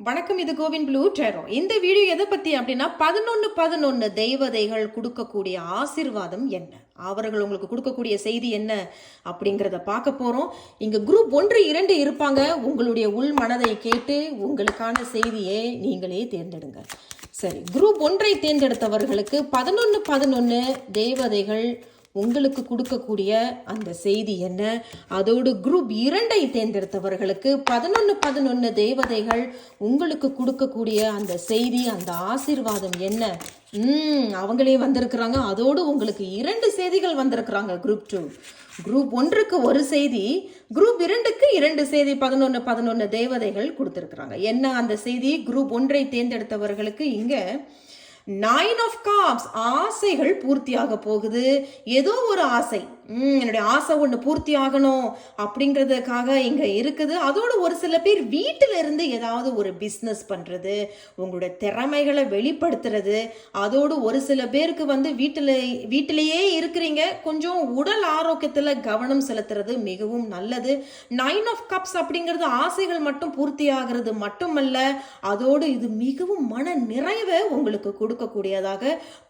வணக்கம், இது CoWIN blue tarot. இந்த வீடியோ எதை பத்தி அப்படின்னா 11 தெய்வதைகள் கொடுக்கக்கூடிய ஆசீர்வாதம் என்ன, அவர்கள் உங்களுக்கு கொடுக்கக்கூடிய செய்தி என்ன அப்படிங்கிறத பார்க்க போறோம். இங்க குரூப் 1, 2 இருப்பாங்க. உங்களுடைய உள் மனதை கேட்டு உங்களுக்கான செய்தியை நீங்களே தேர்ந்தெடுங்க. சரி, குரூப் 1 தேர்ந்தெடுத்தவர்களுக்கு 11 தேவதைகள் உங்களுக்கு கொடுக்கக்கூடிய அந்த செய்தி என்ன, அதோடு குரூப் 2 தேர்ந்தெடுத்தவர்களுக்கு 11 தேவதைகள் உங்களுக்கு கொடுக்கக்கூடிய அந்த செய்தி, அந்த ஆசீர்வாதம் என்ன. அவங்களே வந்திருக்கிறாங்க. அதோடு உங்களுக்கு 2 செய்திகள் வந்திருக்கிறாங்க. குரூப் 2, குரூப் 1க்கு ஒரு செய்தி, குரூப் 2க்கு 2 செய்தி. 11 தேவதைகள் கொடுத்திருக்கிறாங்க. என்ன அந்த செய்தி? குரூப் 1 தேர்ந்தெடுத்தவர்களுக்கு இங்க 9 ஆஃப் கப்ஸ், ஆசைகள் பூர்த்தியாக போகுது. ஏதோ ஒரு ஆசை, என்னுடைய ஆசை ஒன்று பூர்த்தி ஆகணும் அப்படிங்கிறதுக்காக இங்கே இருக்குது. அதோடு ஒரு சில பேர் வீட்டில இருந்து ஏதாவது ஒரு பிஸ்னஸ் பண்ணுறது, உங்களுடைய திறமைகளை வெளிப்படுத்துறது. அதோடு ஒரு சில பேருக்கு வீட்டிலேயே இருக்கிறீங்க, கொஞ்சம் உடல் ஆரோக்கியத்தில் கவனம் செலுத்துறது மிகவும் நல்லது. 9 ஆஃப் கப்ஸ் அப்படிங்கிறது ஆசைகள் மட்டும் பூர்த்தி ஆகிறது மட்டுமல்ல, அதோடு இது மிகவும் மன நிறைவை உங்களுக்கு கொடுக்கக்கூடியதாக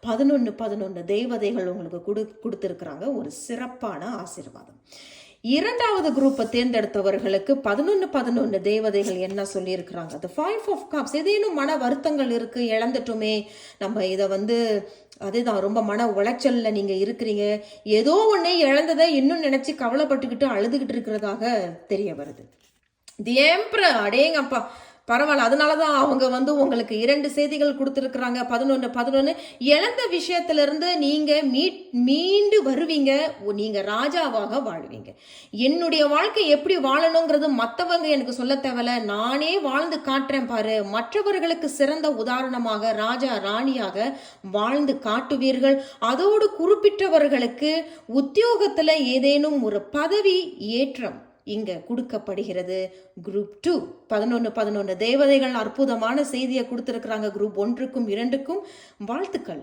11 தேவதைகள் உங்களுக்கு கொடுத்திருக்கிறாங்க. ஒரு சிறப்பான ஆசீர்வாதம். இரண்டாவது குரூப்பை தேர்ந்தெடுத்தவர்களுக்கு 11 தேவதைகள் என்ன சொல்லியிருக்கிறாங்க? The 5 of cups. ஏதேனும் மன வருத்தங்கள் இருக்கு, இழந்துட்டோமே, நம்ம இதை அதேதான், ரொம்ப மன உளைச்சல்ல நீங்க இருக்கிறீங்க, ஏதோ ஒண்ணே இழந்ததை இன்னும் நினைச்சு கவலைப்பட்டுக்கிட்டு அழுதுகிட்டு இருக்கிறதாக தெரிய வருது. தி எம்பரர், அடேங்கப்பா, பரவாயில்ல. அதனாலதான் அவங்க உங்களுக்கு 2 செய்திகள் கொடுத்துருக்குறாங்க. 11 இழந்த விஷயத்துல இருந்து நீங்க மீண்டு வருவீங்க. நீங்க ராஜாவாக வாழ்வீங்க. என்னுடைய வாழ்க்கை எப்படி வாழணுங்கிறது மற்றவங்க எனக்கு சொல்ல தேவையில்ல, நானே வாழ்ந்து காட்டுறேன் பாரு. மற்றவர்களுக்கு சிறந்த உதாரணமாக ராஜா ராணியாக வாழ்ந்து காட்டுவீர்கள். அதோடு குறிப்பிட்டவர்களுக்கு உத்தியோகத்துல ஏதேனும் ஒரு பதவி ஏற்றம் இங்க கொடுக்கப்படுகிறது. குரூப் 2 11 தேவதைகள் அற்புதமான செய்தியை கொடுத்திருக்கிறாங்க. குரூப் 1க்கும் 2க்கும் வாழ்த்துக்கள்.